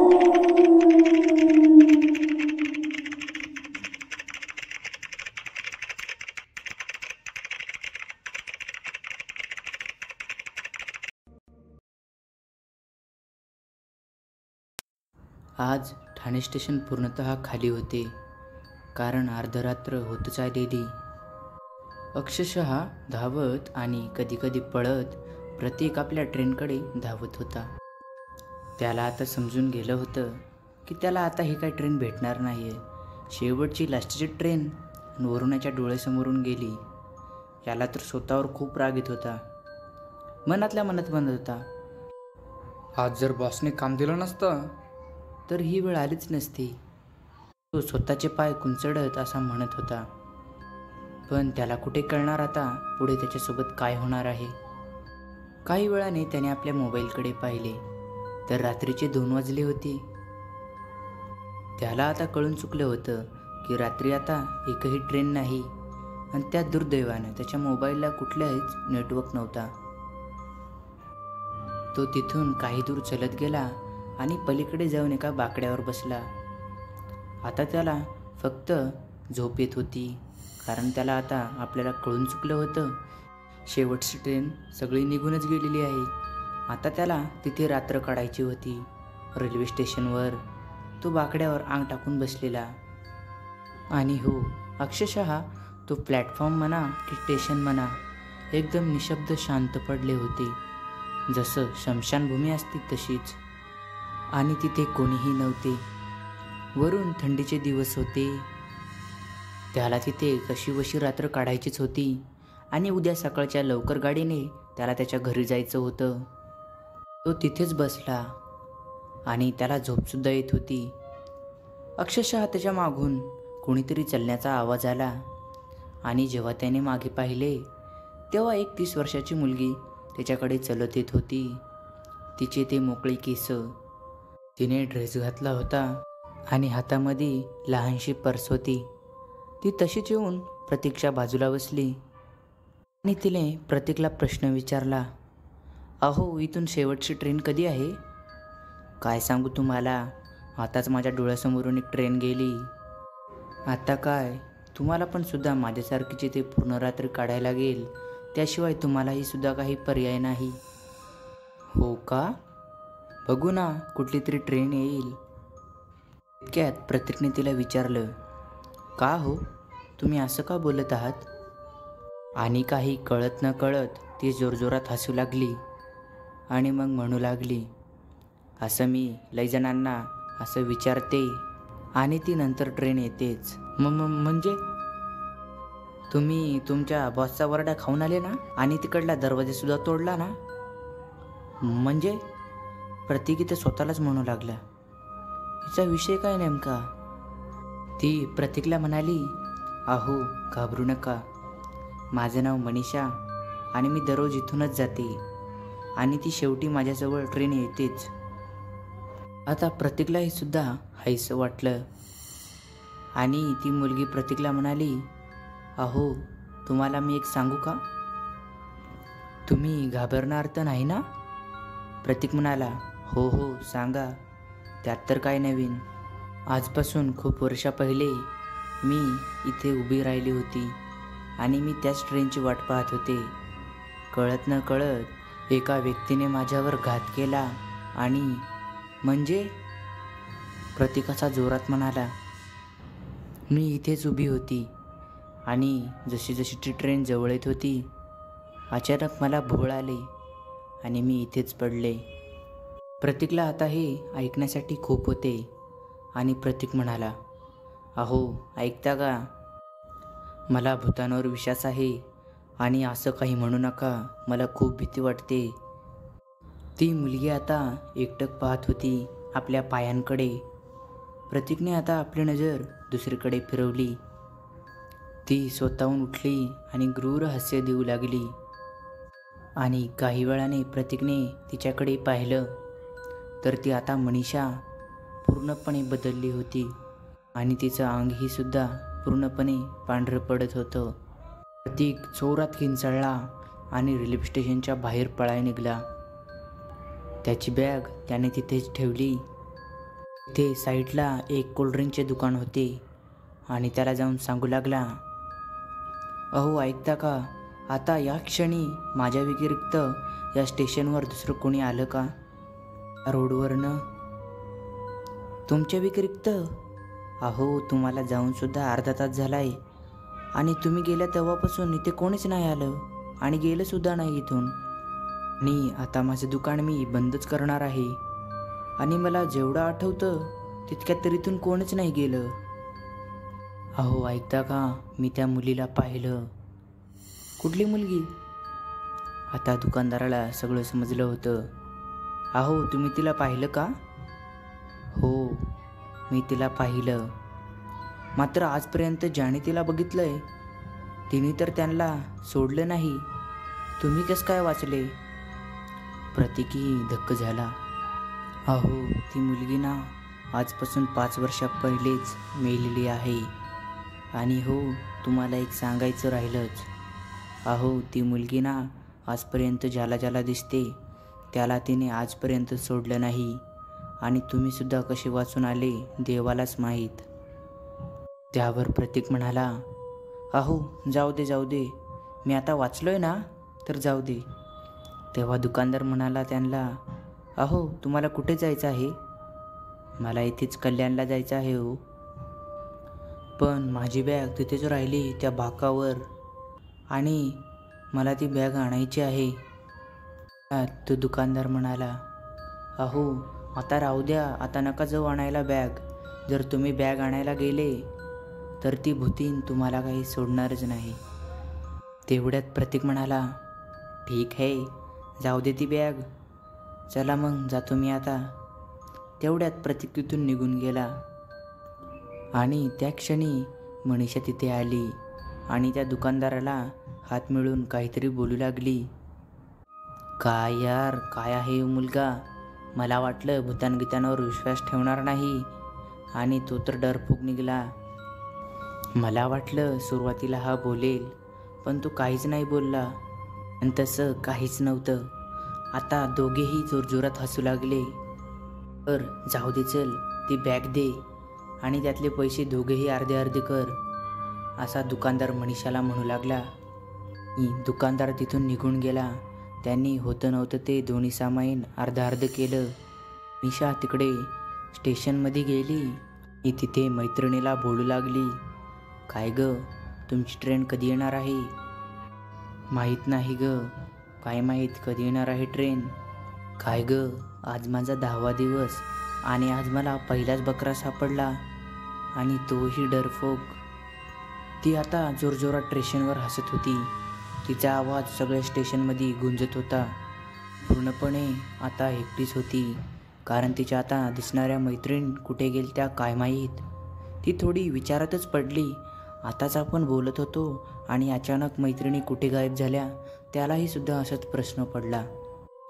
आज ठाणे स्टेशन पूर्णतः खाली होते, कारण अर्धरात्र होतच आलेली. अक्षरशः धावत आणि कधीकधी पळत प्रत्येक आपल्या ट्रेनकडे धावत होता. त्याला आता समजून गेलं होतं की त्याला आता ही काही ट्रेन भेटणार नाही आहे. शेवटची लास्टची ट्रेन वरुणाच्या डोळ्यासमोरून गेली. याला तर स्वतःवर खूप राग येत होता. मनातल्या मनात म्हणत होता, आज जर बॉसने काम दिलं नसतं तर ही वेळ आलीच नसती. तो स्वतःचे पाय कुंचडत असा म्हणत होता. पण त्याला कुठे कळणार आता पुढे त्याच्यासोबत काय होणार आहे. काही वेळाने त्याने आपल्या मोबाईलकडे पाहिले तर रात्रीचे 2 वाजले होते. त्याला आता कळून चुकलं होतं की रात्री आता एकही ट्रेन नाही आणि त्या दुर्दैवानं त्याच्या मोबाईलला कुठलाच नेटवर्क नव्हता. तो तिथून काही दूर चलत गेला आणि पलीकडे जाऊन एका बाकड्यावर बसला. आता त्याला फक्त झोप येत होती, कारण त्याला आता आपल्याला कळून चुकलं होतं शेवटची ट्रेन सगळी निघूनच गेलेली आहे. आता त्याला तिथे रात्र काढायची होती. रेल्वे स्टेशनवर तो बाकड्यावर अंग टाकून बसलेला. आणि हो, अक्षरशः तो प्लॅटफॉर्म म्हणा की स्टेशन म्हणा एकदम निशब्द शांत पडले होते, जसं शमशानभूमी असते तशीच. आणि तिथे कोणीही नव्हते. वरून थंडीचे दिवस होते. त्याला तिथे कशीबशी रात्र काढायचीच होती आणि उद्या सकाळच्या लवकर गाडीने त्याला त्याच्या घरी जायचं होतं. तो तिथेच बसला आणि त्याला झोपसुद्धा येत होती. अक्षरशः त्याच्या मागून कोणीतरी चालण्याचा आवाज आला आणि जेव्हा त्याने मागे पाहिले तेव्हा एक 30 वर्षाची मुलगी त्याच्याकडे चलत येत होती. तिचे ते मोकळे केस, तिने ड्रेस घातला होता आणि हातामध्ये लहानशी पर्स होती. ती तशीच येऊन प्रतीकच्या बाजूला बसली आणि तिने प्रतीकला प्रश्न विचारला, अहो, इथून शेवटची ट्रेन कधी आहे? काय सांगू तुम्हाला, आताच माझ्या डोळ्यासमोरून एक ट्रेन गेली. आता काय, तुम्हाला पण सुद्धा माझ्यासारखीचे ते पूर्ण रात्री काढायला लागेल, त्याशिवाय तुम्हालाही सुद्धा काही पर्याय नाही. हो का? बघू ना, कुठली तरी ट्रेन येईल. इतक्यात प्रतीकने तिला विचारलं, का हो, तुम्ही असं का बोलत आहात? आणि काही कळत न कळत ती जोरजोरात हसू लागली आणि मग म्हणू लागली, असं मी लय जणांना असं विचारते आणि ती नंतर ट्रेन येतेच. म्हणजे तुम्ही तुमच्या बॉसचा वरडा खाऊन आले ना आणि तिकडला दरवाजासुद्धा तोडला ना? म्हणजे प्रतीक इथे स्वतःलाच म्हणू लागला, हिचा विषय काय नेमका? ती प्रतीकला म्हणाली, अहो, घाबरू नका, माझं नाव मनीषा आणि मी दररोज इथूनच जाते आणि ती शेवटी माझ्याजवळ ट्रेन येतेच. आता प्रतीकलाही सुद्धा हायसं वाटलं आणि ती मुलगी प्रतीकला म्हणाली, अहो, तुम्हाला मी एक सांगू का? तुम्ही घाबरणार तर नाही ना? प्रतीक म्हणाला, हो हो, सांगा, त्यात तर काय नवीन. आजपासून खूप वर्षा पहिले मी इथे उभी राहिली होती आणि मी त्याच ट्रेनची वाट पाहत होते. कळत न कळत एका व्यक्तीने माझ्यावर घात केला आणि म्हणजे प्रतीकाचा जोरात म्हणाला. मी इथेच उभी होती आणि जशी जशी ती ट्रेन जवळ येत होती अचानक मला भोळ आले आणि मी इथेच पडले. प्रतीकला आता हे ऐकण्यासाठी खूप होते आणि प्रतीक म्हणाला, अहो, ऐकता का? मला भूतांवर विश्वास आहे आणि असं काही म्हणू नका, मला खूप भीती वाटते. ती मुलगी आता एकटक पाहत होती आपल्या पायांकडे. प्रतीकने आता आपली नजर दुसरीकडे फिरवली. ती स्वतःहून उठली आणि क्रूर हास्य देऊ लागली आणि काही वेळाने प्रतीकने तिच्याकडे पाहिलं तर ती आता मनीषा पूर्णपणे बदलली होती आणि तिचं अंगही सुद्धा पूर्णपणे पांढरं पडत होतं. प्रतीक जोरात किंचाळला आणि रेल्वे स्टेशनच्या बाहेर पळायला निघाला. त्याची बॅग त्याने तिथेच ठेवली ते साईडला एक कोल्ड्रिंकचे दुकान होते आणि त्याला जाऊन सांगू लागला, अहो ऐकता का, आता या क्षणी माझ्या व्यतिरिक्त या स्टेशनवर दुसरं कोणी आलं का रोडवरनं? तुमच्या व्यतिरिक्त? अहो तुम्हाला जाऊनसुद्धा अर्धा तास झाला आहे आणि तुम्ही गेल्या तेव्हापासून इथे कोणीच नाही आलं आणि गेलंसुद्धा नाही इथून. आणि आता माझं दुकान मी बंदच करणार आहे आणि मला जेवढं आठवतं तितक्यात तर इथून कोणीच नाही गेलं. अहो ऐकता का, मी त्या मुलीला पाहिलं. कुठली मुलगी? आता दुकानदाराला सगळं समजलं होतं. अहो तुम्ही तिला पाहिलं का? हो मी तिला पाहिलं. मात्र आजपर्यंत ज्याने तिला बघितलंय तिने तर त्यांना सोडलं नाही. तुम्ही कसं काय वाचले? प्रतीकही धक्क झाला. अहो ती मुलगी ना आजपासून 5 वर्षा पहिलेच मेलेली आहे. आणि हो तुम्हाला एक सांगायचं राहिलंच. अहो ती मुलगी ना आजपर्यंत ज्याला ज्याला दिसते त्याला तिने आजपर्यंत सोडलं नाही. आणि तुम्हीसुद्धा कसे वाचून आले देवालाच माहीत. त्यावर प्रतीक म्हणाला, अहो जाऊ दे, मी आता वाचलोय ना तर जाऊ दे. तेव्हा दुकानदार म्हणाला त्यांना, अहो तुम्हाला कुठे जायचं आहे? मला इथेच कल्याणला जायचं आहे हो. पण माझी बॅग तिथेच राहिली त्या बाकावर आणि मला ती बॅग आणायची आहे. तो दुकानदार म्हणाला, अहो आता राहू द्या, आता नका जाऊ आणायला बॅग. जर तुम्ही बॅग आणायला गेले तर ती भूतीन तुम्हाला काही सोडणारच नाही. तेवढ्यात प्रतीक म्हणाला, ठीक आहे जाऊ दे ती बॅग, चला मग जातो मी आता. तेवढ्यात प्रतीक तिथून निघून गेला आणि त्या क्षणी मनीषा तिथे आली आणि त्या दुकानदाराला हात मिळून काहीतरी बोलू लागली. काय यार, काय आहे मुलगा? मला वाटलं भूतांगीतांवर विश्वास ठेवणार नाही आणि तो तर डरफोक निघाला. मला वाटलं सुरुवातीला हा बोलेल पण तो काहीच नाही बोलला. आणि तसं काहीच नव्हतं. आता दोघेही जोरजोरात हसू लागले. तर जाऊ दे, चल ती बॅग दे आणि त्यातले पैसे दोघेही अर्धे अर्धे कर, असा दुकानदार मनीषाला म्हणू लागला. दुकानदार तिथून निघून गेला. त्यांनी होतं नव्हतं ते दोन्ही सामाईन अर्ध अर्ध केलं. मनीषा तिकडे स्टेशनमध्ये गेली. ती तिथे मैत्रिणीला बोलू लागली, काय ग तुमची ट्रेन कधी येणार आहे? माहीत नाही ग. काय माहीत कधी येणार आहे ट्रेन? काय ग, आज माझा 10वा दिवस आणि आज मला पहिलाच बकरा सापडला आणि तोही डरफोक. ती आता जोरजोरात स्टेशनवर हसत होती. तिचा आवाज सगळ्या स्टेशनमध्ये गुंजत होता. पूर्णपणे आता एकटीच होती, कारण तिच्या आता दिसणाऱ्या मैत्रीण कुठे गेल त्या काय माहीत. ती थोडी विचारातच पडली. आताच आपण बोलत होतो आणि अचानक मैत्रिणी कुठे गायब झाल्या, त्यालाही सुद्धा असाच प्रश्न पडला.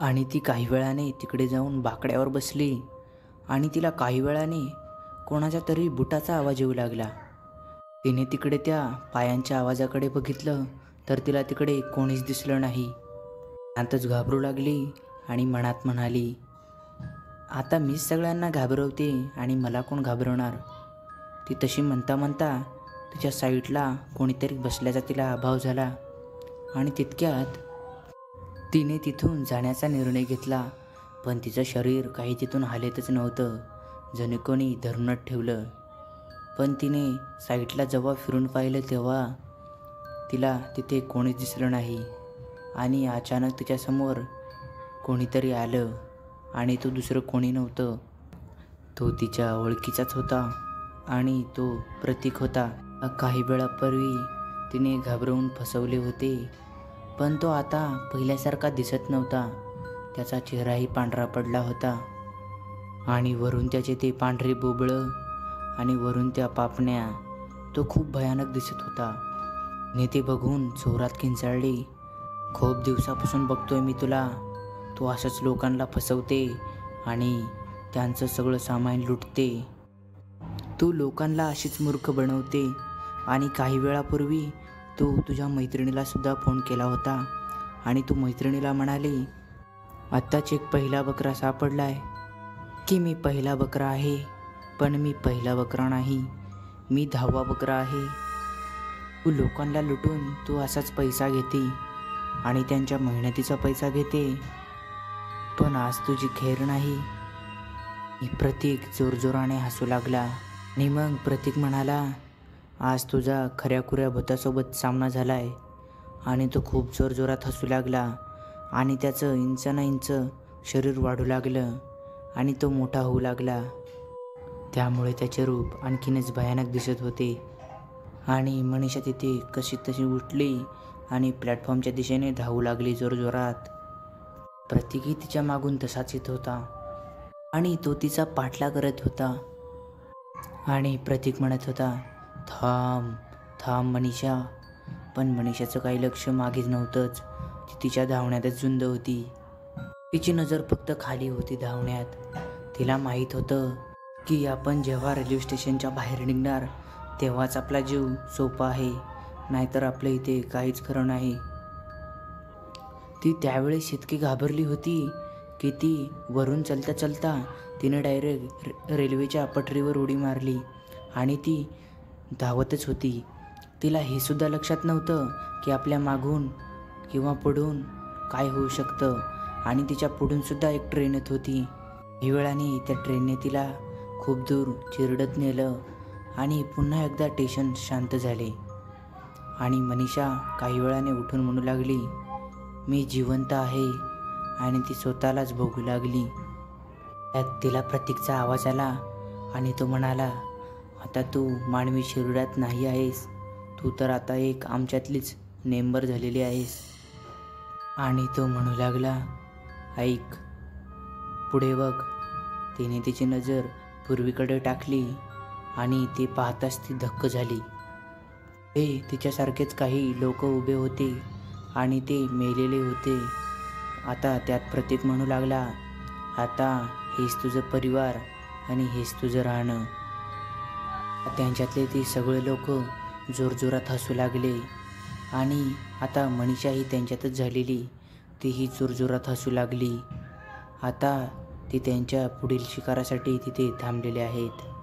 आणि ती काही वेळाने तिकडे जाऊन बाकड्यावर बसली आणि तिला काही वेळाने कोणाच्या तरी बुटाचा आवाज येऊ लागला. तिने तिकडे त्या पायांच्या आवाजाकडे बघितलं तर तिला तिकडे कोणीच दिसलं नाही. शांतच घाबरू लागली आणि मनात म्हणाली, आता मीच सगळ्यांना घाबरवते आणि मला कोण घाबरवणार. ती तशी म्हणता म्हणता तिच्या साईडला कोणीतरी बसल्याचा तिला अभाव झाला आणि तितक्यात तिने तिथून जाण्याचा निर्णय घेतला. पण तिचं शरीर काही तिथून हालेतच नव्हतं, जणू कोणी धरूनच ठेवलं. पण तिने साईडला जेव्हा फिरून पाहिलं तेव्हा तिला तिथे कोणीच दिसलं नाही. आणि अचानक तिच्यासमोर कोणीतरी आलं आणि तो दुसरं कोणी नव्हतं, तो तिच्या ओळखीचाच होता आणि तो प्रतीक होता. काही वेळापूर्वी तिने घाबरवून फसवले होते, पण तो आता पहिल्यासारखा दिसत नव्हता. त्याचा चेहराही पांढरा पडला होता आणि वरून त्याचे ते पांढरे बोबळं आणि वरून त्या पापण्या, तो खूप भयानक दिसत होता. ने ते बघून जोरात किंचाळली, खूप दिवसापासून बघतोय मी तुला. तू असंच लोकांना फसवते आणि त्यांचं सगळं सामान लुटते. तू लोकांना अशीच मूर्ख बनवते. आणि काही वेळापूर्वी तू तुझ्या मैत्रिणीला सुद्धा फोन केला होता आणि तू मैत्रिणीला म्हणाली, आत्ताच एक पहिला बकरा सापडलाय की मी पहिला बकरा आहे पण मी पहिला बकरा नाही, मी 10वा बकरा आहे. तू लोकांना लुटून तू असाच पैसा घेते आणि त्यांच्या मेहनतीचा पैसा घेते, पण आज तुझी खैर नाही. प्रतीक जोरजोराने हसू लागला आणि मग प्रतीक म्हणाला, आज तुझा खऱ्याखुऱ्या भूतासोबत सामना झालाय. आणि तो खूप जोरजोरात हसू लागला आणि त्याचं इंचाना इंच शरीर वाढू लागलं आणि तो मोठा होऊ लागला. त्यामुळे त्याचे रूप आणखीनच भयानक दिसत होते. आणि मनीषा तिथे कशी तशी उठली आणि प्लॅटफॉर्मच्या दिशेने धावू लागली जोरजोरात. प्रतीकही तिच्या मागून तसाच येत होता आणि तो तिचा पाठलाग करत होता. आणि प्रतीक म्हणत होता, थांब थांब मनीषा. पण मनीषाचं काही लक्ष मागेच नव्हतंच. ती तिच्या धावण्यातच झुंद होती. तिची नजर फक्त खाली होती धावण्यात. तिला माहीत होतं की आपण जेव्हा रेल्वे स्टेशनच्या बाहेर निघणार तेव्हाच आपला जीव सोपा आहे, नाहीतर आपल्या इथे काहीच खरं नाही. ती त्यावेळेस इतकी घाबरली होती की ती वरून चलता चलता तिने डायरेक्ट रेल्वेच्या पटरीवर उडी मारली आणि ती धावतच होती. तिला हे सुद्धा लक्षात नव्हतं की आपल्या मागून किंवा पुढून काय होऊ शकतं. आणि तिच्या पुढून सुद्धा एक ट्रेन येत होती. काही वेळाने त्या ट्रेनने तिला खूप दूर चिरडत नेलं आणि पुन्हा एकदा स्टेशन शांत झाले. आणि मनीषा काही वेळाने उठून म्हणू लागली, मी जिवंत आहे. आणि ती स्वतःलाच बघू लागली. त्यात तिला प्रतीकचा आवाज आला आणि तो म्हणाला, आता तू मानवी शरीरात नाही आहेस, तू तर आता एक आमच्यातलीच नेंबर झालेली आहेस. आणि तो म्हणू लागला, ऐक, पुढे बघ. तिने तिची नजर पूर्वीकडे टाकली आणि ते पाहताच ती धक्क झाली. ते तिच्यासारखेच काही लोक उभे होते आणि ते मेलेले होते. आता त्यात प्रतीक म्हणू लागला, आता हेच तुझं परिवार आणि हेच तुझं राहणं. त्यांच्यातले ते सगळे लोक जोरजोरात हसू लागले. आणि आता मनीषाही त्यांच्यातच झालेली, तीही जोरजोरात हसू लागली. आता ते त्यांच्या पुढील शिकारासाठी तिथे थांबलेले आहेत.